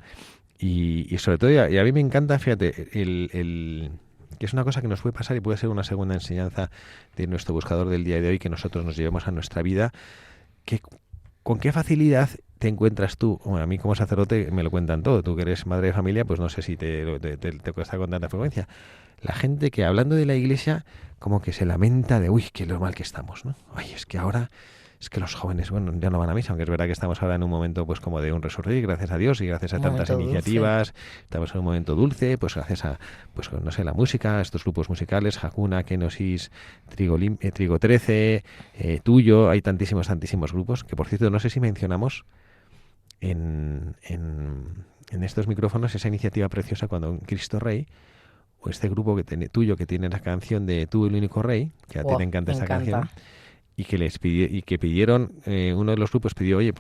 Speaker 2: Y sobre todo, y a mí me encanta, fíjate, que es una cosa que nos puede pasar y puede ser una segunda enseñanza de nuestro buscador del día de hoy, que nosotros nos llevemos a nuestra vida, que con qué facilidad te encuentras tú. Bueno, a mí como sacerdote me lo cuentan todo. Tú que eres madre de familia, pues no sé si te cuesta con tanta frecuencia. La gente que hablando de la Iglesia como que se lamenta de, uy, qué lo mal que estamos, ¿no? Oye, es que ahora, es que los jóvenes, bueno, ya no van a misa, aunque es verdad que estamos ahora en un momento pues como de un resurgir, gracias a Dios y gracias a tantas iniciativas. Estamos en un momento dulce, pues gracias a, pues no sé, la música, estos grupos musicales, Hakuna, Kenosis, Trigo 13, Tuyo, hay tantísimos grupos, que por cierto, no sé si mencionamos en estos micrófonos esa iniciativa preciosa cuando un Cristo Rey, o este grupo tuyo que tiene la canción de Tú el único rey, que a ti te encanta esta canción, y que pidieron, uno de los grupos pidió, oye,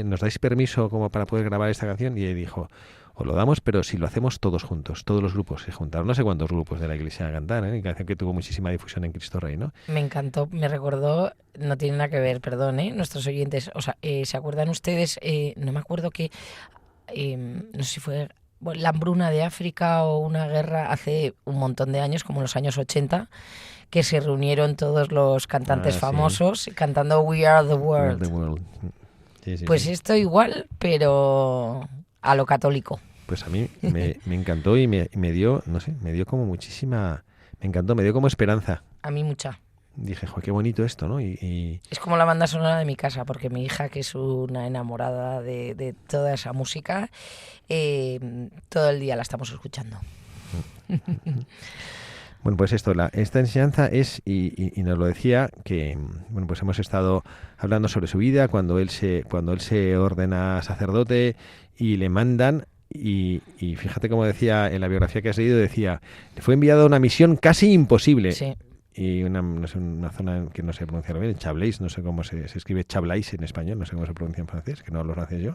Speaker 2: ¿nos dais permiso como para poder grabar esta canción? Y él dijo, os lo damos, pero si lo hacemos todos juntos, todos los grupos se juntaron, no sé cuántos grupos de la Iglesia a cantar, una canción que tuvo muchísima difusión en Cristo Rey, ¿no?
Speaker 3: Me encantó, me recordó, no tiene nada que ver, perdón, nuestros oyentes, o sea, ¿se acuerdan ustedes? No me acuerdo que, no sé si fue la hambruna de África o una guerra hace un montón de años, como en los años 80, que se reunieron todos los cantantes famosos cantando We Are the World.
Speaker 2: Sí,
Speaker 3: pues sí. Esto igual, pero a lo católico.
Speaker 2: Pues a mí me encantó y me dio, no sé, me dio como muchísima, me encantó, me dio como esperanza.
Speaker 3: A mí mucha.
Speaker 2: Dije, joder, qué bonito esto, ¿no? Y
Speaker 3: es como la banda sonora de mi casa, porque mi hija, que es una enamorada de toda esa música, todo el día la estamos escuchando.
Speaker 2: Bueno, pues esta enseñanza es, y nos lo decía, que bueno, pues hemos estado hablando sobre su vida, cuando él se ordena sacerdote y le mandan, y fíjate cómo decía en la biografía que has leído, decía, le fue enviado a una misión casi imposible.
Speaker 3: Sí.
Speaker 2: Y una zona que no sé pronunciar bien, Chablais, no sé cómo se escribe Chablais en español, no sé cómo se pronuncia en francés, que no lo francés yo.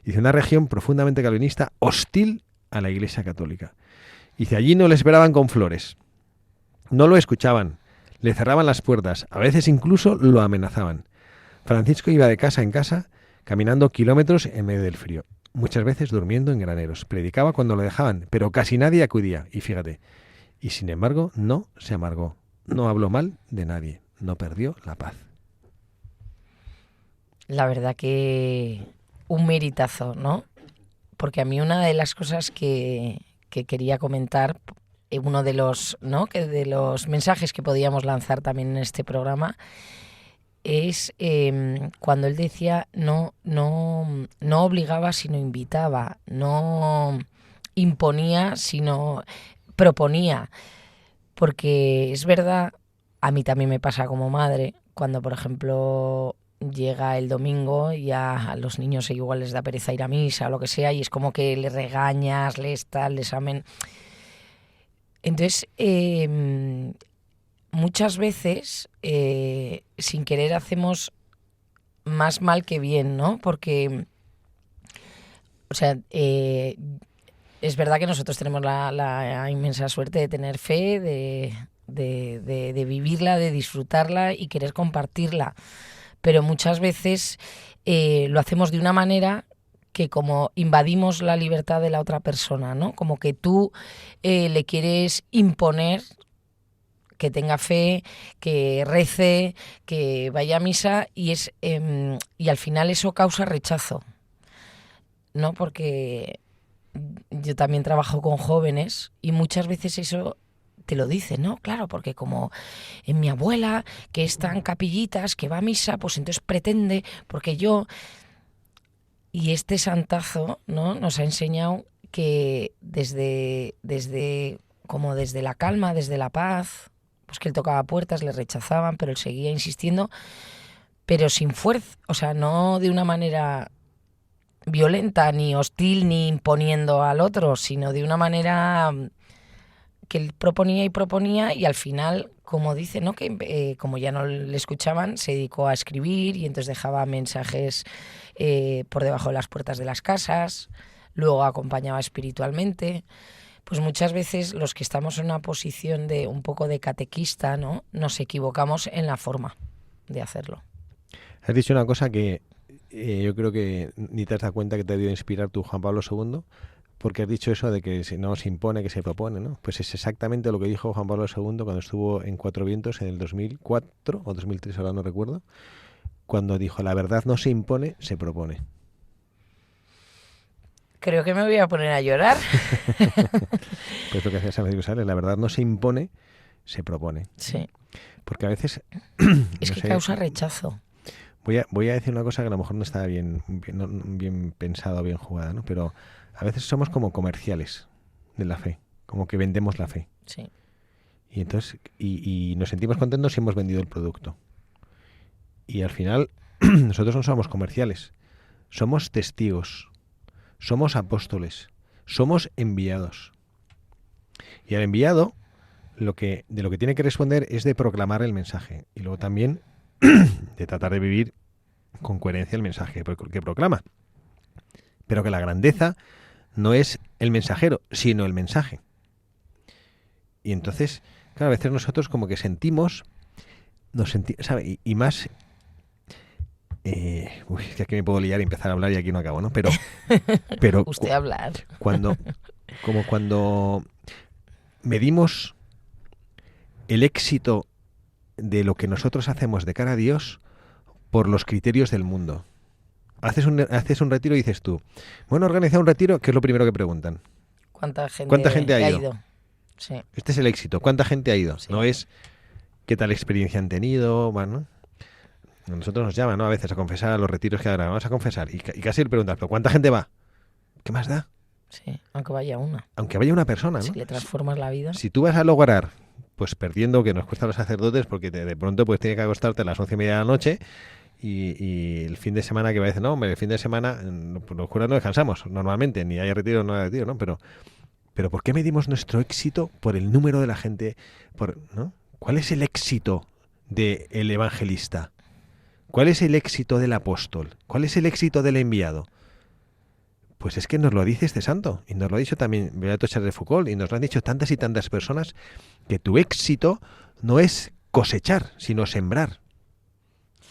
Speaker 2: Dice, una región profundamente calvinista, hostil a la Iglesia Católica. Dice, allí no le esperaban con flores, no lo escuchaban, le cerraban las puertas, a veces incluso lo amenazaban. Francisco iba de casa en casa, caminando kilómetros en medio del frío. muchas veces durmiendo en graneros. Predicaba cuando lo dejaban, pero casi nadie acudía. Y fíjate, y sin embargo no se amargó, no habló mal de nadie, no perdió la paz.
Speaker 3: La verdad que un meritazo, ¿no? Porque a mí una de las cosas que quería comentar, uno de los, ¿no?, que de los mensajes que podíamos lanzar también en este programa, es cuando él decía no obligaba sino invitaba, no imponía sino proponía, porque es verdad, a mí también me pasa como madre, cuando por ejemplo llega el domingo y a los niños igual les da pereza ir a misa o lo que sea, y es como que les regañas, les amen. Entonces, muchas veces, sin querer, hacemos más mal que bien, ¿no? Porque, o sea, es verdad que nosotros tenemos la inmensa suerte de tener fe, de vivirla, de disfrutarla y querer compartirla. Pero muchas veces lo hacemos de una manera que como invadimos la libertad de la otra persona, ¿no? Como que tú le quieres imponer que tenga fe, que rece, que vaya a misa, y al final eso causa rechazo, ¿no? Porque yo también trabajo con jóvenes y muchas veces eso te lo dicen, ¿no? Claro, porque como en mi abuela, que está en capillitas, que va a misa, pues entonces pretende, porque yo... Y este santazo, ¿no?, nos ha enseñado que desde la calma, desde la paz, pues que él tocaba puertas, le rechazaban, pero él seguía insistiendo, pero sin fuerza, o sea, no de una manera violenta, ni hostil, ni imponiendo al otro, sino de una manera que él proponía y al final, como dice, ¿no?, que como ya no le escuchaban, se dedicó a escribir y entonces dejaba mensajes por debajo de las puertas de las casas, luego acompañaba espiritualmente. Pues muchas veces los que estamos en una posición de un poco de catequista, ¿no?, nos equivocamos en la forma de hacerlo.
Speaker 2: Has dicho una cosa que yo creo que ni te has dado cuenta que te ha debido inspirar tu Juan Pablo II, porque has dicho eso de que no se impone, que se propone, ¿no? Pues es exactamente lo que dijo Juan Pablo II cuando estuvo en Cuatro Vientos en el 2004 o 2003, ahora no recuerdo, cuando dijo: la verdad no se impone, se propone.
Speaker 3: Creo que me voy a poner a llorar.
Speaker 2: Pues lo que hacía San Francisco Sales, la verdad no se impone, se propone.
Speaker 3: Sí.
Speaker 2: Porque a veces...
Speaker 3: Es que causa rechazo.
Speaker 2: Voy a decir una cosa que a lo mejor no está bien pensada o bien jugada, ¿no? Pero a veces somos como comerciales de la fe, como que vendemos la fe.
Speaker 3: Sí.
Speaker 2: Y entonces y nos sentimos contentos si hemos vendido el producto. Y al final nosotros no somos comerciales, somos testigos, somos apóstoles, somos enviados. Y al enviado de lo que tiene que responder es de proclamar el mensaje y luego también de tratar de vivir con coherencia el mensaje que proclama. Pero que la grandeza no es el mensajero, sino el mensaje. Y entonces, claro, a veces nosotros como que sentimos, ¿sabe? Y más... es que aquí me puedo liar y empezar a hablar y aquí no acabo, ¿no? Pero
Speaker 3: Usted hablar.
Speaker 2: Cuando medimos el éxito de lo que nosotros hacemos de cara a Dios por los criterios del mundo. Haces un retiro y dices tú, bueno, organiza un retiro, ¿qué es lo primero que preguntan?
Speaker 3: ¿Cuánta gente ha ido? Sí.
Speaker 2: Este es el éxito. ¿Cuánta gente ha ido?
Speaker 3: Sí.
Speaker 2: No es qué tal experiencia han tenido. Bueno, nosotros nos llaman, ¿no?, a veces a confesar a los retiros que ahora vamos a confesar y casi le preguntas, ¿pero cuánta gente va? ¿Qué más da?
Speaker 3: Sí, aunque vaya una.
Speaker 2: Aunque vaya una persona, ¿no?
Speaker 3: Si le transformas la vida.
Speaker 2: Si tú vas a lograr, pues perdiendo, que nos cuesta a los sacerdotes, porque de pronto pues tiene que acostarte a las 11:30 de la noche y el fin de semana que va a decir, no, hombre, el fin de semana los curas no descansamos normalmente, ni hay retiro, no hay retiro, ¿no? Pero ¿por qué medimos nuestro éxito por el número de la gente? ¿No? ¿Cuál es el éxito del evangelista? ¿Cuál es el éxito del apóstol? ¿Cuál es el éxito del enviado? Pues es que nos lo dice este santo, y nos lo ha dicho también Beato Charles de Foucauld, y nos lo han dicho tantas y tantas personas, que tu éxito no es cosechar, sino sembrar.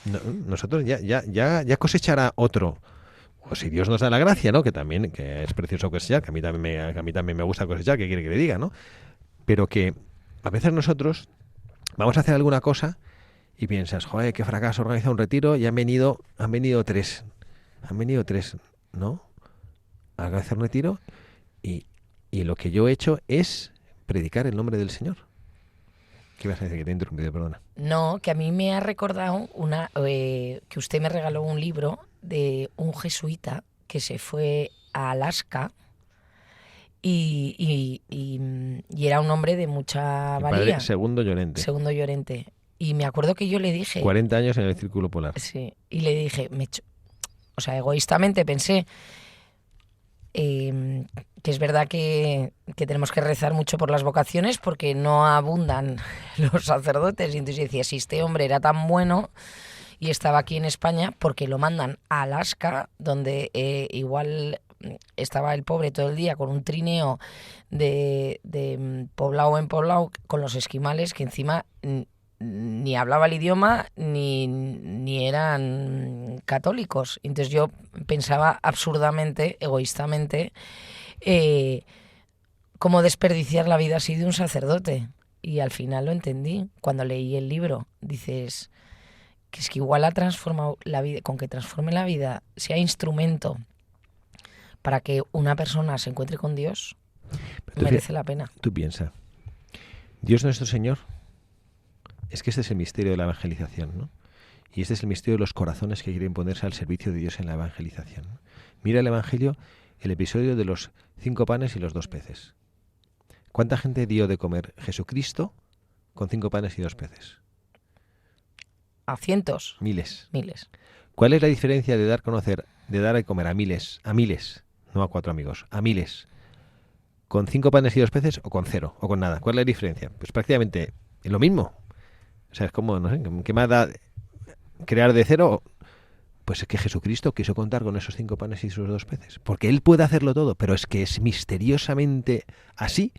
Speaker 2: No, nosotros ya cosechará otro o si Dios nos da la gracia, ¿no? Que también, que es precioso cosechar, que a mí también me gusta cosechar, ¿qué quiere que le diga, no? Pero que a veces nosotros vamos a hacer alguna cosa y piensas, joder, qué fracaso, organiza un retiro y han venido 3. Han venido 3, ¿no? A hacer un retiro y lo que yo he hecho es predicar el nombre del Señor. ¿Qué ibas a decir? Que te he interrumpido, perdona.
Speaker 3: No, que a mí me ha recordado que usted me regaló un libro de un jesuita que se fue a Alaska y era un hombre de mucha valía.
Speaker 2: Padre Segundo Llorente.
Speaker 3: Segundo Llorente. Y me acuerdo que yo le dije...
Speaker 2: 40 años en el Círculo Polar.
Speaker 3: Sí, y le dije, o sea, egoístamente pensé que es verdad que tenemos que rezar mucho por las vocaciones porque no abundan los sacerdotes. Y entonces decía, si este hombre era tan bueno y estaba aquí en España, porque lo mandan a Alaska, donde igual estaba el pobre todo el día con un trineo de poblado en poblado con los esquimales que encima ni hablaba el idioma ni eran católicos. Entonces yo pensaba absurdamente, egoístamente, cómo desperdiciar la vida así de un sacerdote. Y al final lo entendí cuando leí el libro. Dices que es que igual ha transformado la vida, con que transforme la vida, sea instrumento para que una persona se encuentre con Dios, merece la pena.
Speaker 2: Tú piensas, Dios nuestro Señor, es que este es el misterio de la evangelización, ¿no? Y este es el misterio de los corazones que quieren ponerse al servicio de Dios en la evangelización, ¿no? Mira el Evangelio, el episodio de los 5 panes y los 2 peces. ¿Cuánta gente dio de comer Jesucristo con 5 panes y 2 peces?
Speaker 3: ¿A cientos?
Speaker 2: Miles.
Speaker 3: ¿Cuál
Speaker 2: es la diferencia de dar de comer a miles, no a 4 amigos, a miles, con 5 panes y 2 peces o con 0 o con nada? ¿Cuál es la diferencia? Pues prácticamente lo mismo. O sea, es como, no sé, ¿qué más da crear de 0? Pues es que Jesucristo quiso contar con esos 5 panes y sus 2 peces. Porque Él puede hacerlo todo, pero es que es misteriosamente así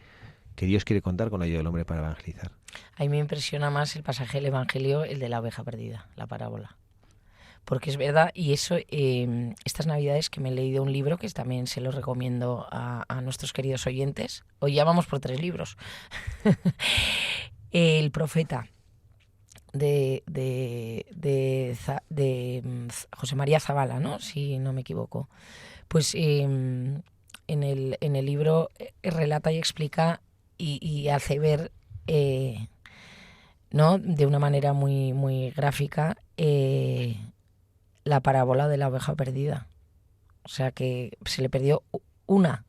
Speaker 2: que Dios quiere contar con la ayuda del hombre para evangelizar.
Speaker 3: A mí me impresiona más el pasaje del Evangelio, el de la oveja perdida, la parábola. Porque es verdad, y eso, estas Navidades que me he leído un libro, que también se lo recomiendo a nuestros queridos oyentes. Hoy ya vamos por 3 libros. El profeta de José María Zabala, ¿no? Si no me equivoco. Pues en el libro relata y explica y hace ver, ¿no? De una manera muy, muy gráfica, la parábola de la oveja perdida. O sea que se le perdió una,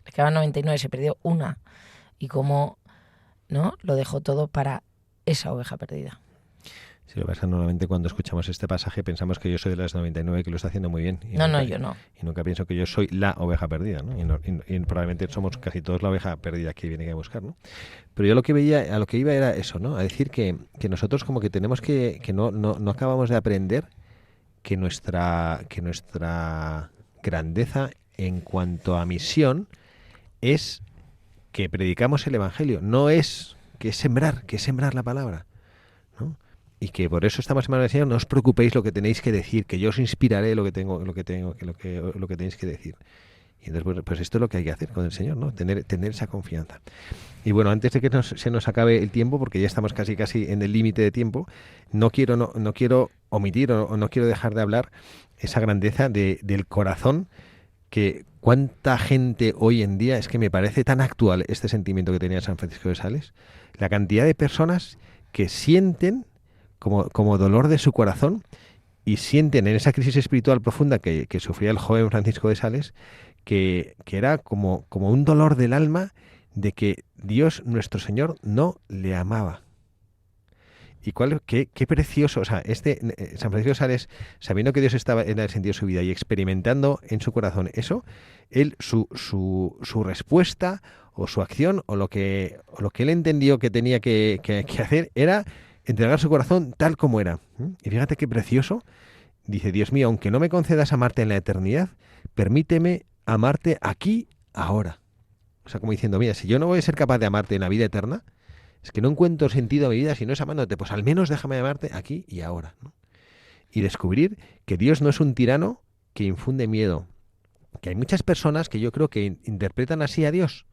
Speaker 3: le quedaban 99, se perdió una. Y cómo, ¿no? Lo dejó todo para esa oveja perdida.
Speaker 2: Si lo pasa, normalmente cuando escuchamos este pasaje pensamos que yo soy de las 99 que lo está haciendo muy bien.
Speaker 3: Yo no.
Speaker 2: Y nunca pienso que yo soy la oveja perdida, ¿no? Y probablemente somos casi todos la oveja perdida que viene a buscar, ¿no? Pero yo a lo que iba era eso, ¿no? A decir que nosotros como que tenemos que no acabamos de aprender que nuestra grandeza en cuanto a misión es que predicamos el Evangelio, no es que es sembrar la palabra, ¿no? Y que por eso estamos en manos del Señor. No os preocupéis lo que tenéis que decir, que yo os inspiraré lo que tenéis que decir. Y entonces, pues esto es lo que hay que hacer con el Señor, ¿no? Tener esa confianza. Y bueno, antes de que se nos acabe el tiempo, porque ya estamos casi en el límite de tiempo, no quiero omitir o no quiero dejar de hablar esa grandeza del corazón, que cuánta gente hoy en día, es que me parece tan actual este sentimiento que tenía San Francisco de Sales, la cantidad de personas que sienten como dolor de su corazón y sienten en esa crisis espiritual profunda que sufría el joven Francisco de Sales, que era como un dolor del alma de que Dios, nuestro Señor, no le amaba. Y qué precioso, o sea, San Francisco de Sales, sabiendo que Dios estaba en el sentido de su vida y experimentando en su corazón eso, él su respuesta o su acción o lo que él entendió que tenía que hacer era entregar su corazón tal como era. Y fíjate qué precioso. Dice, Dios mío, aunque no me concedas amarte en la eternidad, permíteme amarte aquí, ahora. O sea, como diciendo, mira, si yo no voy a ser capaz de amarte en la vida eterna, es que no encuentro sentido a mi vida si no es amándote, pues al menos déjame amarte aquí y ahora, ¿no? Y descubrir que Dios no es un tirano que infunde miedo. Que hay muchas personas que yo creo que interpretan así a Dios.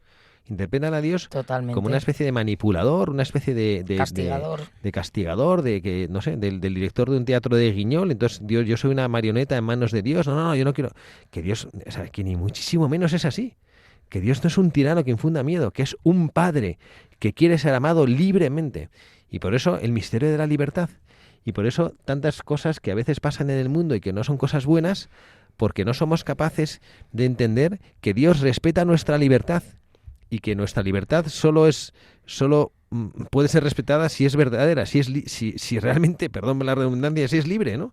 Speaker 2: Interpretan a Dios
Speaker 3: Totalmente.
Speaker 2: como una especie de manipulador, una especie de
Speaker 3: Castigador.
Speaker 2: de castigador, de que, no sé, del director de un teatro de Guiñol. Entonces, Dios, yo soy una marioneta en manos de Dios. No, yo no quiero. Que Dios, o sea, que ni muchísimo menos es así. Que Dios no es un tirano que infunda miedo, que es un padre que quiere ser amado libremente. Y por eso el misterio de la libertad. Y por eso tantas cosas que a veces pasan en el mundo y que no son cosas buenas, porque no somos capaces de entender que Dios respeta nuestra libertad y que nuestra libertad solo puede ser respetada si es verdadera, si realmente, perdón la redundancia, si es libre, ¿no?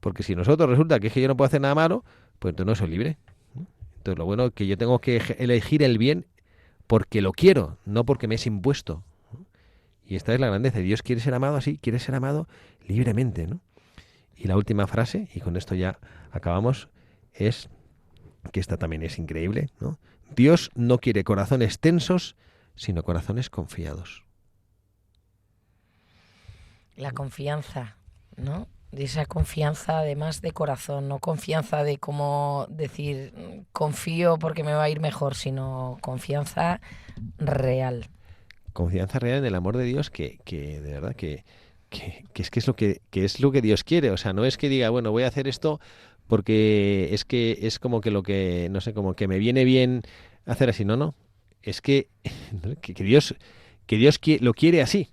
Speaker 2: Porque si nosotros resulta que es que yo no puedo hacer nada malo, pues entonces no soy libre. Entonces lo bueno es que yo tengo que elegir el bien porque lo quiero, no porque me es impuesto. Y esta es la grandeza. Dios quiere ser amado así, quiere ser amado libremente, ¿no? Y la última frase, y con esto ya acabamos, es que esta también es increíble, ¿no? Dios no quiere corazones tensos, sino corazones confiados.
Speaker 3: La confianza, ¿no? De esa confianza además de corazón, no confianza de como decir confío porque me va a ir mejor, sino confianza real.
Speaker 2: Confianza real en el amor de Dios que de verdad que es lo que Dios quiere. O sea, no es que diga, bueno, voy a hacer esto porque es que es como que lo que, no sé, como que me viene bien hacer así. No. Es que Dios lo quiere así.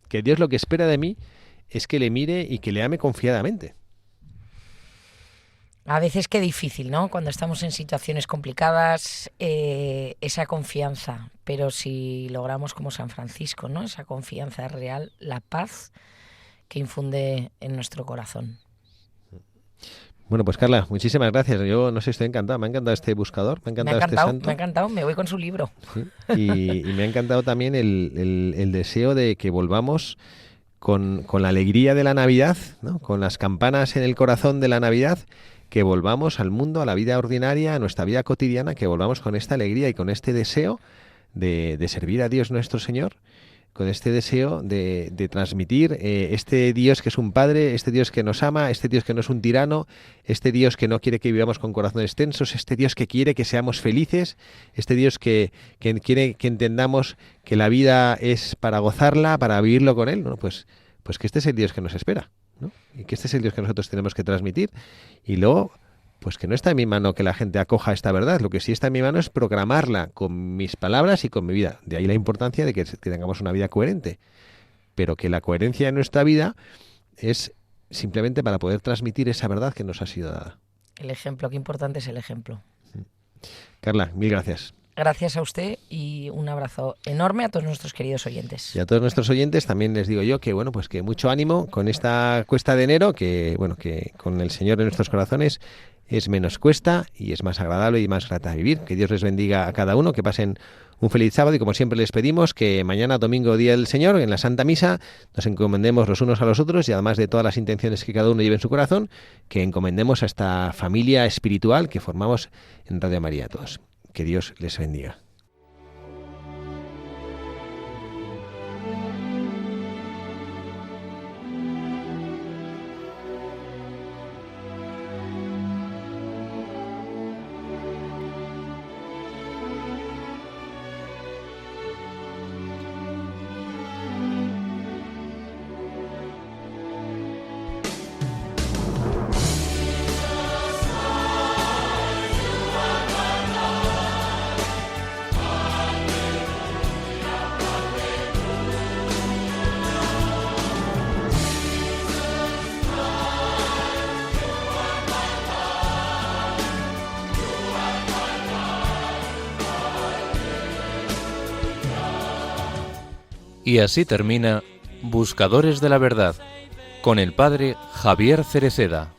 Speaker 2: Que Dios lo que espera de mí es que le mire y que le ame confiadamente.
Speaker 3: A veces qué difícil, ¿no? Cuando estamos en situaciones complicadas, esa confianza. Pero si logramos como San Francisco, ¿no? Esa confianza real, la paz que infunde en nuestro corazón.
Speaker 2: Bueno, pues Carla, muchísimas gracias. Yo no sé, estoy encantado. Me ha encantado este buscador, me ha encantado este santo.
Speaker 3: Me ha encantado, me voy con su libro.
Speaker 2: Sí. Y me ha encantado también el deseo de que volvamos con la alegría de la Navidad, ¿no? Con las campanas en el corazón de la Navidad, que volvamos al mundo, a la vida ordinaria, a nuestra vida cotidiana, que volvamos con esta alegría y con este deseo de servir a Dios nuestro Señor, con este deseo de transmitir este Dios que es un Padre, este Dios que nos ama, este Dios que no es un tirano, este Dios que no quiere que vivamos con corazones tensos, este Dios que quiere que seamos felices, este Dios que quiere que entendamos que la vida es para gozarla, para vivirlo con Él, ¿no? Pues que este es el Dios que nos espera, ¿no? Y que este es el Dios que nosotros tenemos que transmitir. Y luego, pues que no está en mi mano que la gente acoja esta verdad. Lo que sí está en mi mano es proclamarla con mis palabras y con mi vida. De ahí la importancia de que tengamos una vida coherente. Pero que la coherencia en nuestra vida es simplemente para poder transmitir esa verdad que nos ha sido dada.
Speaker 3: El ejemplo, qué importante es el ejemplo.
Speaker 2: Carla, mil gracias.
Speaker 3: Gracias a usted y un abrazo enorme a todos nuestros queridos oyentes.
Speaker 2: Y a todos nuestros oyentes también les digo yo que bueno, pues que mucho ánimo con esta cuesta de enero, que bueno, que con el Señor en nuestros corazones es menos cuesta y es más agradable y más grata vivir. Que Dios les bendiga a cada uno, que pasen un feliz sábado y como siempre les pedimos que mañana domingo, Día del Señor, en la Santa Misa, nos encomendemos los unos a los otros y además de todas las intenciones que cada uno lleve en su corazón, que encomendemos a esta familia espiritual que formamos en Radio María a todos. Que Dios les bendiga.
Speaker 1: Y así termina Buscadores de la Verdad, con el padre Javier Cereceda.